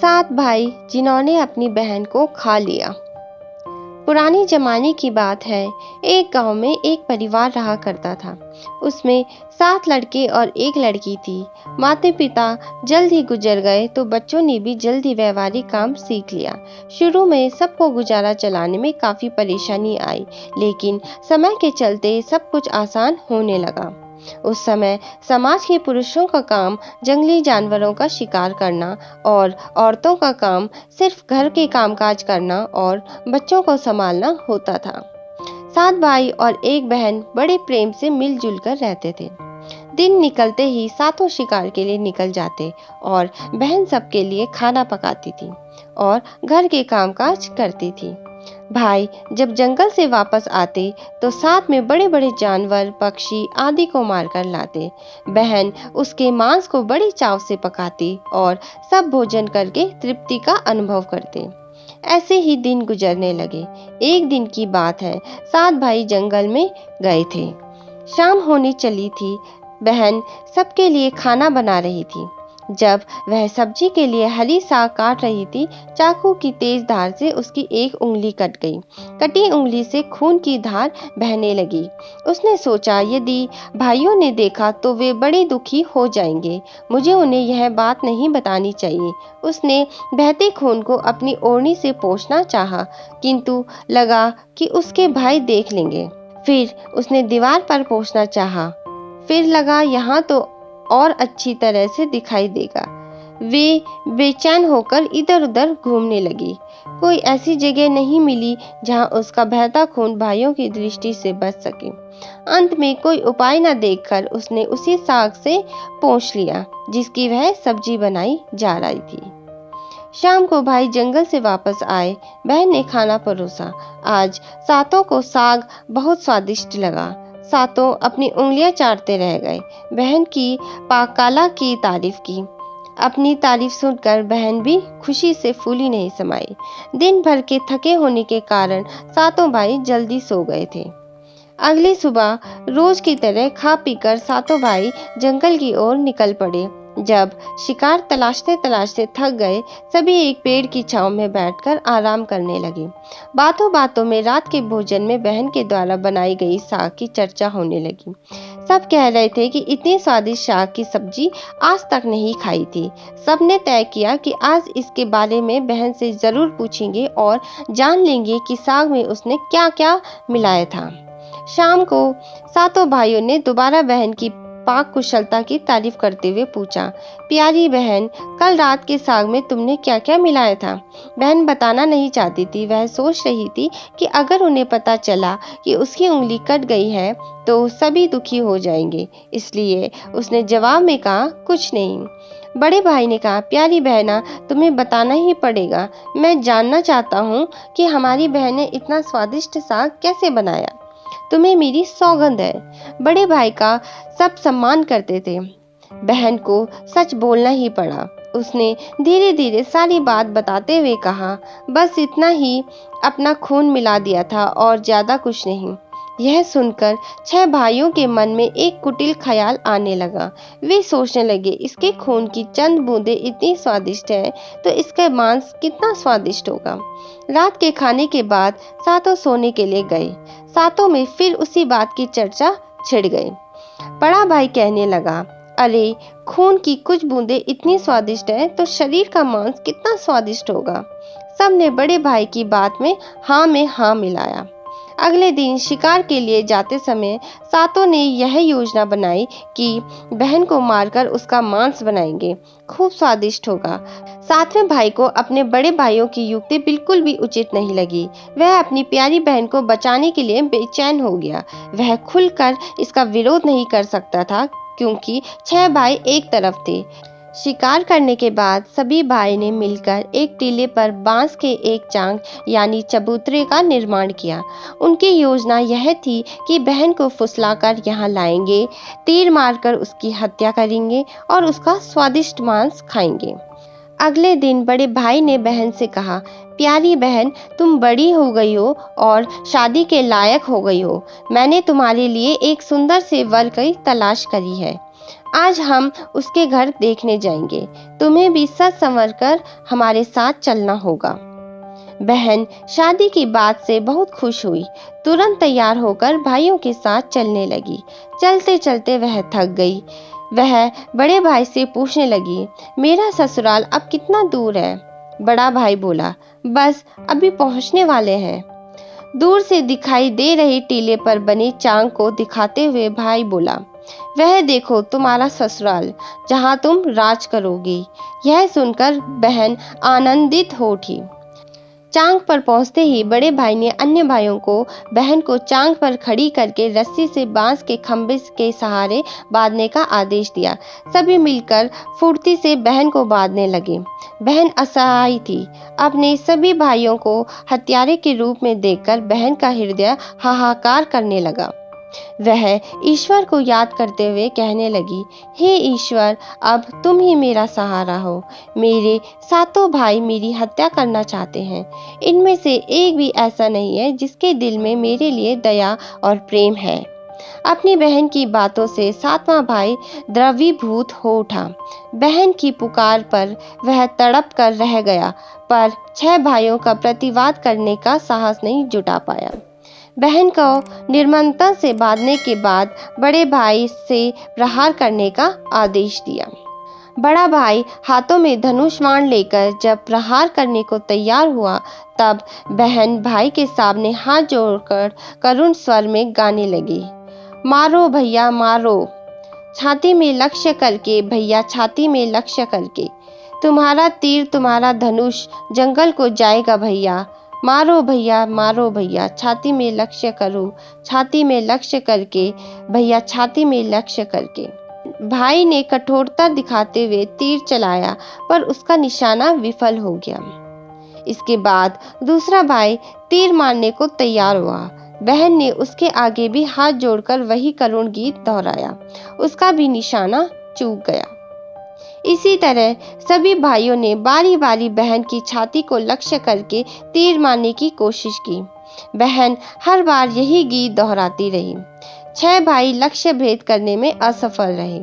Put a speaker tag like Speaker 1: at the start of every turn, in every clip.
Speaker 1: 7 भाई जिन्होंने अपनी बहन को खा लिया। पुराने जमाने की बात है। एक गांव में एक परिवार रहा करता था। उसमें 7 लड़के और एक लड़की थी। माता पिता जल्द ही गुजर गए तो बच्चों ने भी जल्द ही व्यवहारिक काम सीख लिया। शुरू में सबको गुजारा चलाने में काफी परेशानी आई, लेकिन समय के चलते सब कुछ आसान होने लगा। उस समय समाज के पुरुषों का काम जंगली जानवरों का शिकार करना और औरतों का काम सिर्फ घर के कामकाज करना और बच्चों को संभालना होता था। 7 भाई और एक बहन बड़े प्रेम से मिलजुल कर रहते थे। दिन निकलते ही सातों शिकार के लिए निकल जाते और बहन सबके लिए खाना पकाती थी और घर के कामकाज करती थी। भाई जब जंगल से वापस आते तो साथ में बड़े बड़े जानवर, पक्षी आदि को मारकर लाते। बहन उसके मांस को बड़े चाव से पकाती और सब भोजन करके तृप्ति का अनुभव करते। ऐसे ही दिन गुजरने लगे। एक दिन की बात है, 7 भाई जंगल में गए थे। शाम होने चली थी। बहन सबके लिए खाना बना रही थी। जब वह सब्जी के लिए हरी साग काट रही थी, चाकू की तेज धार से उसकी एक उंगली कट गई। कटी उंगली से खून की धार बहने लगी। उसने सोचा, यदि भाइयों ने देखा तो वे बड़े दुखी हो जाएंगे। मुझे उन्हें यह बात नहीं बतानी चाहिए। उसने बहते खून को अपनी ओढ़नी से पोंछना चाहा, किंतु लगा कि उसके भाई देख लेंगे। फिर उसने दीवार पर पोंछना चाहा, फिर लगा यहाँ तो और अच्छी तरह से दिखाई देगा। वे बेचैन होकर इधर उधर घूमने लगी। कोई ऐसी जगह नहीं मिली जहां उसका बहता खून भाइयों की दृष्टि से बच सके। अंत में कोई उपाय न देखकर उसने उसी साग से पोंछ लिया जिसकी वह सब्जी बनाई जा रही थी। शाम को भाई जंगल से वापस आए। बहन ने खाना परोसा। आज सातों को साग बहुत स्वादिष्ट लगा। सातों अपनी उंगलियां चाटते रह गए। बहन की पाककला की तारीफ की। अपनी तारीफ सुनकर बहन भी खुशी से फूली नहीं समाई। दिन भर के थके होने के कारण सातों भाई जल्दी सो गए थे। अगली सुबह रोज की तरह खा पीकर सातों भाई जंगल की ओर निकल पड़े। जब शिकार तलाशते तलाशते थक गए, सभी एक पेड़ की छांव में बैठकर आराम करने लगे। बातों बातों में रात के भोजन में बहन के द्वारा बनाई गई साग की चर्चा होने लगी। सब कह रहे थे कि इतनी स्वादिष्ट साग की सब्जी आज तक नहीं खाई थी। सबने तय किया कि आज इसके बारे में बहन से जरूर पूछेंगे और जान लेंगे कि साग में उसने क्या क्या मिलाया था। शाम को सातों भाइयों ने दोबारा बहन की पाक कुशलता की तारीफ करते हुए पूछा, प्यारी बहन, कल रात के साग में तुमने क्या क्या मिलाया था? बहन बताना नहीं चाहती थी। वह सोच रही थी कि अगर उन्हें पता चला कि उसकी उंगली कट गई है तो सभी दुखी हो जाएंगे। इसलिए उसने जवाब में कहा, कुछ नहीं। बड़े भाई ने कहा, प्यारी बहना, तुम्हें बताना ही पड़ेगा। मैं जानना चाहता हूँ कि हमारी बहन ने इतना स्वादिष्ट साग कैसे बनाया। तुम्हें मेरी सौगंध है। बड़े भाई का सब सम्मान करते थे। बहन को सच बोलना ही पड़ा। उसने धीरे धीरे सारी बात बताते हुए कहा, बस इतना ही, अपना खून मिला दिया था और ज्यादा कुछ नहीं। यह सुनकर 6 भाइयों के मन में एक कुटिल ख्याल आने लगा। वे सोचने लगे, इसके खून की चंद बूंदें इतनी स्वादिष्ट है तो इसका मांस कितना स्वादिष्ट होगा। रात के खाने के बाद सातों सोने के लिए गए। सातों में फिर उसी बात की चर्चा छिड़ गई। बड़ा भाई कहने लगा, अरे, खून की कुछ बूंदें इतनी स्वादिष्ट है तो शरीर का मांस कितना स्वादिष्ट होगा। सबने बड़े भाई की बात में हाँ मिलाया। अगले दिन शिकार के लिए जाते समय सातों ने यह योजना बनाई कि बहन को मारकर उसका मांस बनाएंगे। खूब स्वादिष्ट होगा। 7वें भाई को अपने बड़े भाइयों की युक्ति बिल्कुल भी उचित नहीं लगी। वह अपनी प्यारी बहन को बचाने के लिए बेचैन हो गया। वह खुलकर इसका विरोध नहीं कर सकता था क्योंकि 6 भाई एक तरफ थे। शिकार करने के बाद सभी भाई ने मिलकर एक टीले पर बांस के एक चांग यानी चबूतरे का निर्माण किया। उनकी योजना यह थी कि बहन को फुसलाकर यहाँ लाएंगे, तीर मारकर उसकी हत्या करेंगे और उसका स्वादिष्ट मांस खाएंगे। अगले दिन बड़े भाई ने बहन से कहा, प्यारी बहन, तुम बड़ी हो गई हो और शादी के लायक हो गई हो। मैंने तुम्हारे लिए एक सुंदर से वर की तलाश करी है। आज हम उसके घर देखने जाएंगे। तुम्हें भी सच संवर कर हमारे साथ चलना होगा। बहन शादी की बात से बहुत खुश हुई। तुरंत तैयार होकर भाइयों के साथ चलने लगी। चलते चलते वह थक गई। वह बड़े भाई से पूछने लगी, मेरा ससुराल अब कितना दूर है? बड़ा भाई बोला, बस अभी पहुंचने वाले हैं। दूर से दिखाई दे रही टीले पर बनी चांग को दिखाते हुए भाई बोला, वह देखो तुम्हारा ससुराल, जहां तुम राज करोगी। यह सुनकर बहन आनंदित हो उठी। चांग पर पहुंचते ही बड़े भाई ने अन्य भाइयों को बहन को चांग पर खड़ी करके रस्सी से बांस के खंभे के सहारे बांधने का आदेश दिया। सभी मिलकर फुर्ती से बहन को बांधने लगे। बहन असहाय थी। अपने सभी भाइयों को हत्यारे के रूप में देखकर बहन का हृदय हाहाकार करने लगा। वह ईश्वर को याद करते हुए कहने लगी, हे ईश्वर, अब तुम ही मेरा सहारा हो। मेरे सातों भाई मेरी हत्या करना चाहते हैं। इनमें से एक भी ऐसा नहीं है जिसके दिल में मेरे लिए दया और प्रेम है। अपनी बहन की बातों से सातवां भाई द्रवीभूत हो उठा। बहन की पुकार पर वह तड़प कर रह गया, पर 6 भाइयों का प्रतिवाद करने का साहस नहीं जुटा पाया। बहन को निर्ममता से बांधने के बाद बड़े भाई से प्रहार करने का आदेश दिया। बड़ा भाई हाथों में धनुष बाण लेकर जब प्रहार करने को तैयार हुआ, तब बहन भाई के सामने हाथ जोड़कर करुण स्वर में गाने लगी, मारो भैया मारो, छाती में लक्ष्य करके भैया, छाती में लक्ष्य करके। तुम्हारा तीर तुम्हारा धनुष जंगल को जाएगा भैया। मारो भैया, छाती में लक्ष्य करो, छाती में लक्ष्य करके भैया, छाती में लक्ष्य करके। भाई ने कठोरता दिखाते हुए तीर चलाया, पर उसका निशाना विफल हो गया। इसके बाद दूसरा भाई तीर मारने को तैयार हुआ। बहन ने उसके आगे भी हाथ जोड़कर वही करुण गीत दोहराया। उसका भी निशाना चूक गया। इसी तरह सभी भाइयों ने बारी बारी बहन की छाती को लक्ष्य करके तीर मारने की कोशिश की। बहन हर बार यही गीत दोहराती रही। 6 भाई लक्ष्य भेद करने में असफल रहे।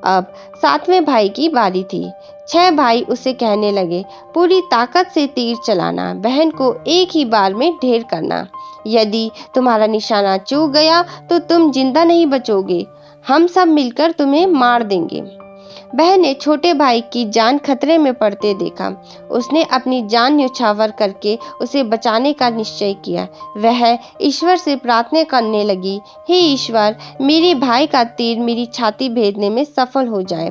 Speaker 1: अब 7वें भाई की बारी थी। 6 भाई उसे कहने लगे, पूरी ताकत से तीर चलाना, बहन को एक ही बार में ढेर करना। यदि तुम्हारा निशाना चूक गया तो तुम जिंदा नहीं बचोगे। हम सब मिलकर तुम्हें मार देंगे। बहन ने छोटे भाई की जान खतरे में पड़ते देखा। उसने अपनी जान न्यौछावर करके उसे बचाने का निश्चय किया। वह ईश्वर से प्रार्थना करने लगी, हे ईश्वर, मेरे भाई का तीर मेरी छाती भेदने में सफल हो जाए।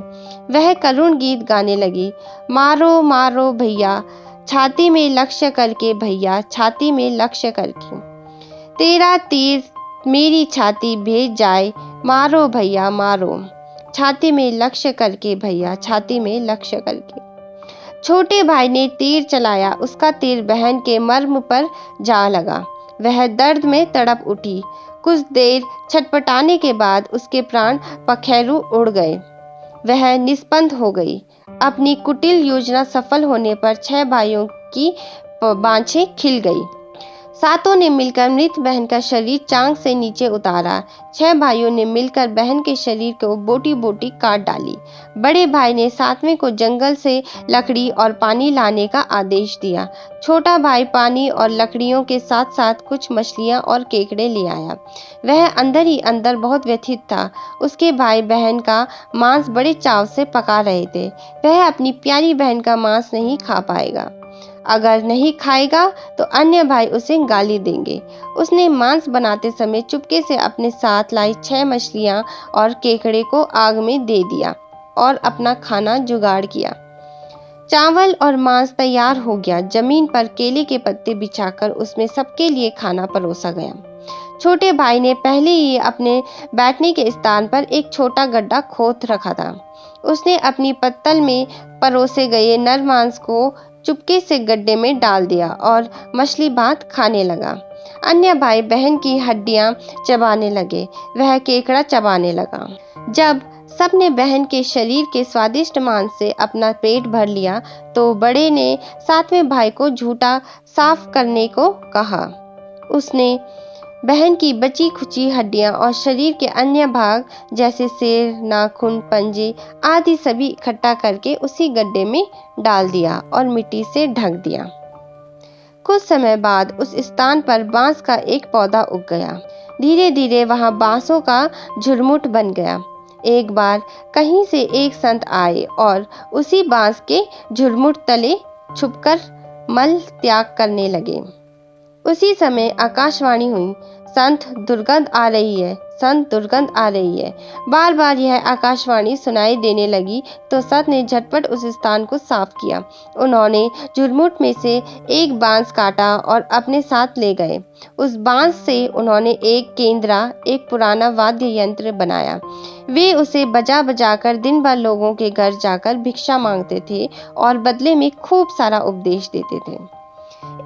Speaker 1: वह करुण गीत गाने लगी, मारो मारो भैया, छाती में लक्ष्य करके भैया, छाती में लक्ष्य करके। तेरा तीर मेरी छाती भेद जाए, मारो भैया मारो, छाती में लक्ष्य करके भैया, छाती में लक्ष्य करके। छोटे भाई ने तीर चलाया। उसका तीर बहन के मर्म पर जा लगा। वह दर्द में तड़प उठी। कुछ देर छटपटाने के बाद उसके प्राण पखेरु उड़ गए। वह निस्पंद हो गई। अपनी कुटिल योजना सफल होने पर 6 भाइयों की बाँछें खिल गई। सातों ने मिलकर मृत बहन का शरीर चांग से नीचे उतारा। 6 भाइयों ने मिलकर बहन के शरीर को बोटी बोटी काट डाली। बड़े भाई ने 7वें को जंगल से लकड़ी और पानी लाने का आदेश दिया। छोटा भाई पानी और लकड़ियों के साथ साथ कुछ मछलियां और केकड़े ले आया। वह अंदर ही अंदर बहुत व्यथित था। उसके भाई बहन का मांस बड़े चाव से पका रहे थे। वह अपनी प्यारी बहन का मांस नहीं खा पाएगा। अगर नहीं खाएगा तो अन्य भाई उसे गाली देंगे। उसने मांस बनाते समय चुपके से अपने साथ लाई 6 मछलियां और केकड़े को आग में दे दिया और अपना खाना जुगाड़ किया। चावल और मांस तैयार हो गया। जमीन पर केले के पत्ते बिछाकर उसमें सबके लिए खाना परोसा गया। छोटे भाई ने पहले ही अपने बैठने के स्थान पर एक छोटा गड्ढा खोद रखा था। उसने अपनी पत्तल में परोसे गए नर मांस को चुपके से गड्ढे में डाल दिया और मछली भात खाने लगा। अन्य भाई बहन की हड्डियां चबाने लगे। वह केकड़ा चबाने लगा। जब सबने बहन के शरीर के स्वादिष्ट मांस से अपना पेट भर लिया तो बड़े ने सातवें भाई को झूठा साफ करने को कहा। उसने बहन की बची खुची हड्डियां और शरीर के अन्य भाग जैसे सिर, नाखून, पंजे आदि सभी इकट्ठा करके उसी गड्ढे में डाल दिया और मिट्टी से ढक दिया। कुछ समय बाद उस स्थान पर बांस का एक पौधा उग गया। धीरे धीरे वहां बांसों का झुरमुट बन गया। एक बार कहीं से एक संत आए और उसी बांस के झुरमुट तले छुपकर मल त्याग करने लगे। उसी समय आकाशवाणी हुई, संत दुर्गंध आ रही है, संत दुर्गंध आ रही है। बार बार यह आकाशवाणी सुनाई देने लगी तो संत ने झटपट उस स्थान को साफ किया। उन्होंने झुरमुट में से एक बांस काटा और अपने साथ ले गए। उस बांस से उन्होंने एक केंद्रा, एक पुराना वाद्य यंत्र बनाया। वे उसे बजा बजाकर दिन भर लोगों के घर जाकर भिक्षा मांगते थे और बदले में खूब सारा उपदेश देते थे।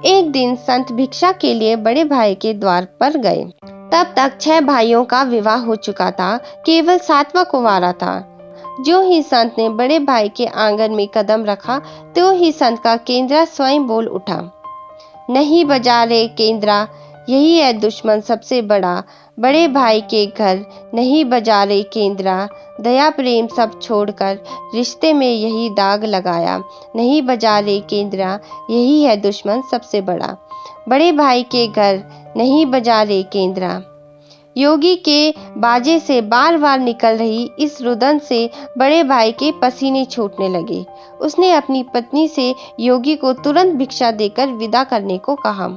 Speaker 1: एक दिन संत भिक्षा के लिए बड़े भाई के द्वार पर गए। तब तक 6 भाइयों का विवाह हो चुका था, केवल 7वां कुंवारा था। जो ही संत ने बड़े भाई के आंगन में कदम रखा तो ही संत का केंद्रा स्वयं बोल उठा, नहीं बजा रे केंद्रा, यही है दुश्मन सबसे बड़ा। बड़े भाई के घर नहीं बजा रे केंद्रा, दया प्रेम सब छोड़कर रिश्ते में यही दाग लगाया। नहीं बजा रे केंद्रा, यही है दुश्मन सबसे बड़ा। बड़े भाई के घर नहीं बजा रे केंद्रा। योगी के बाजे से बार बार निकल रही इस रुदन से बड़े भाई के पसीने छूटने लगे। उसने अपनी पत्नी से योगी को तुरंत भिक्षा देकर विदा करने को कहा।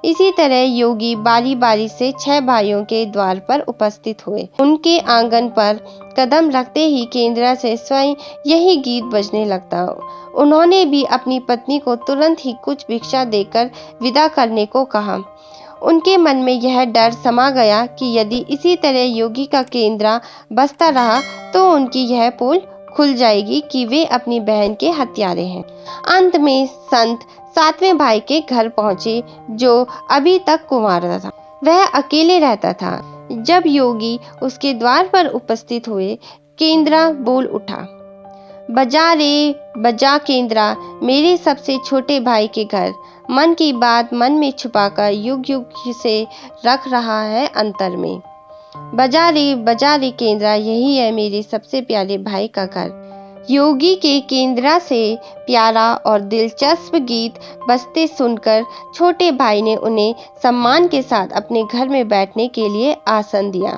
Speaker 1: इसी तरह योगी बारी बारी से 6 भाइयों के द्वार पर उपस्थित हुए। उनके आंगन पर कदम रखते ही केंद्रा से स्वयं यही गीत बजने लगता। उन्होंने भी अपनी पत्नी को तुरंत ही कुछ भिक्षा देकर विदा करने को कहा। उनके मन में यह डर समा गया कि यदि इसी तरह योगी का केंद्रा बजता रहा तो उनकी यह पोल खुल जाएगी कि वे अपनी बहन के हत्यारे हैं। अंत में संत 7वें भाई के घर पहुंचे जो अभी तक कुंवारा था। वह अकेले रहता था। जब योगी उसके द्वार पर उपस्थित हुए, केंद्रा बोल उठा, बजा रे बजा केंद्रा, मेरे सबसे छोटे भाई के घर। मन की बात मन में छुपाकर युग युग से रख रहा है अंतर में। बजा रे केंद्रा, यही है मेरे सबसे प्यारे भाई का घर। योगी के केंद्रा से प्यारा और दिलचस्प गीत बजते सुनकर छोटे भाई ने उन्हें सम्मान के साथ अपने घर में बैठने के लिए आसन दिया।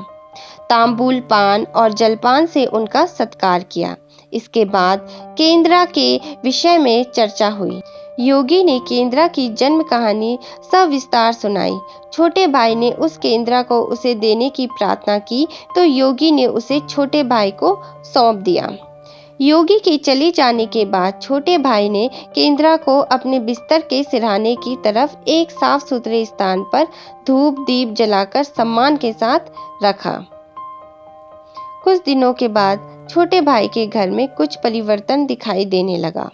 Speaker 1: तांबूल, पान और जलपान से उनका सत्कार किया। इसके बाद केंद्रा के विषय में चर्चा हुई। योगी ने केंद्रा की जन्म कहानी सविस्तार सुनाई। छोटे भाई ने उस केंद्रा को उसे देने की प्रार्थना की तो योगी ने उसे छोटे भाई को सौंप दिया। योगी के चले जाने के बाद छोटे भाई ने केंद्रा को अपने बिस्तर के सिरहाने की तरफ एक साफ सुथरे स्थान पर धूप दीप जलाकर सम्मान के साथ रखा। कुछ दिनों के बाद छोटे भाई के घर में कुछ परिवर्तन दिखाई देने लगा।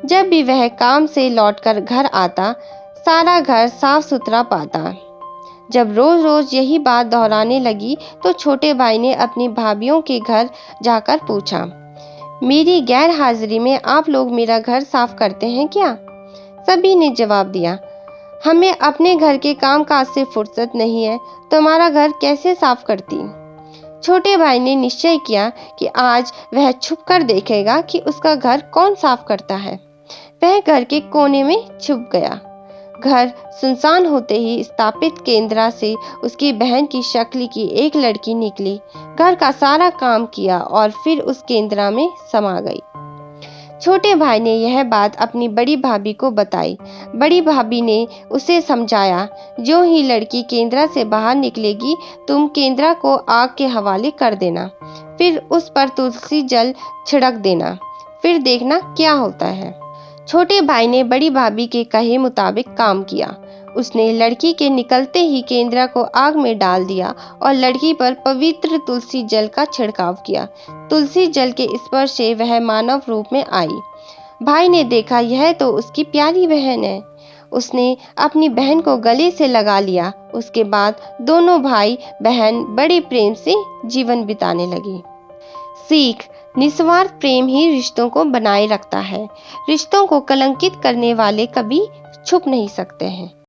Speaker 1: जब भी वह काम से लौटकर घर आता, सारा घर साफ सुथरा पाता। जब रोज रोज यही बात दोहराने लगी तो छोटे भाई ने अपनी भाभीियों के घर जाकर पूछा, मेरी गैर हाजिरी में आप लोग मेरा घर साफ करते हैं क्या? सभी ने जवाब दिया, हमें अपने घर के कामकाज से फुर्सत नहीं है, तुम्हारा घर कैसे साफ करती? छोटे भाई ने निश्चय किया कि आज वह छुपकर देखेगा कि उसका घर कौन साफ करता है। वह घर के कोने में छुप गया। घर सुनसान होते ही स्थापित केंद्रा से उसकी बहन की शक्ल की एक लड़की निकली, घर का सारा काम किया और फिर उस केंद्रा में समा गई। छोटे भाई ने यह बात अपनी बड़ी भाभी को बताई। बड़ी भाभी ने उसे समझाया, जो ही लड़की केंद्रा से बाहर निकलेगी तुम केंद्रा को आग के हवाले कर देना, फिर उस पर तुलसी जल छिड़क देना, फिर देखना क्या होता है। छोटे भाई ने बड़ी भाभी के कहे मुताबिक काम किया। उसने लड़की के निकलते ही केंद्रा को आग में डाल दिया और लड़की पर पवित्र तुलसी जल का छिड़काव किया। तुलसी जल के स्पर्श से वह मानव रूप में आई। भाई ने देखा यह तो उसकी प्यारी बहन है। उसने अपनी बहन को गले से लगा लिया। उसके बाद दोनों भाई बहन बड़े प्रेम से जीवन बिताने लगे। सीख। निस्वार्थ प्रेम ही रिश्तों को बनाए रखता है। रिश्तों को कलंकित करने वाले कभी छुप नहीं सकते हैं।